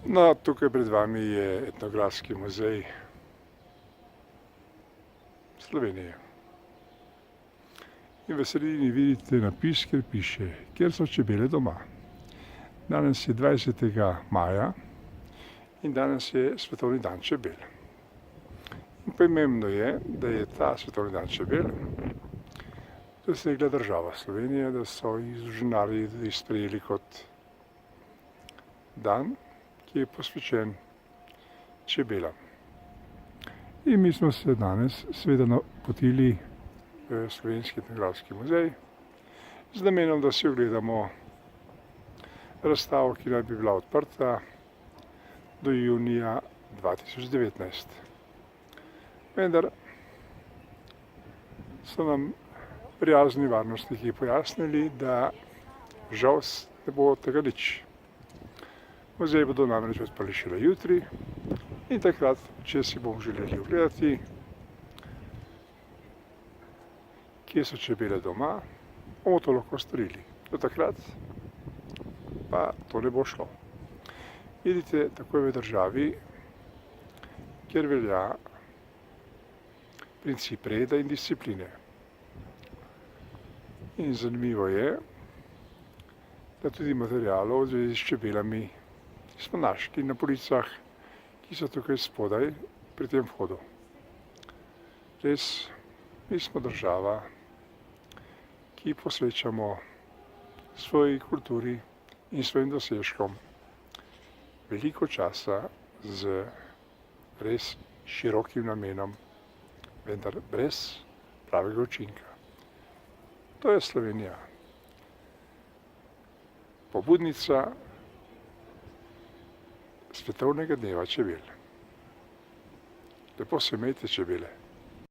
No, tukaj pred vami je etnografski muzej Slovenije. In v sredini vidite napis, kjer piše, kjer so čebele doma. Danes je 20. maja in danes je svetovni dan čebel. In pomembno je, da je ta svetovni dan čebel dosegla država Slovenija, da so jih Združeni narodi sprejeli kot dan, ki je posvečen čebelam. In mi smo se danes seveda napotili v Slovenski etnografski muzej z namenom, da si ogledamo razstavo, ki naj bi bila odprta do junija 2019. Vendar so nam prijazni varnostniki pojasnili, da žal ne bo tega nič. Muzej bodo namreč odprli šele jutri in takrat, če si bomo želeli ogledati, kje so čebele doma, bomo to lahko storili. Do takrat pa to ne bo šlo. Vidite, tako je v državi, kjer velja princip reda in discipline. In zanimivo je, da tudi materialov v zvezi s čebelami smo našli na policah, ki so tukaj spodaj pri tem vhodu. Res, mi smo država, ki posvečamo svoji kulturi in svojim dosežkom veliko časa z res širokim namenom, vendar brez pravega učinka. To je Slovenija. Pobudnica svetovnega dneva čebel. Lepo se imejte, čebele.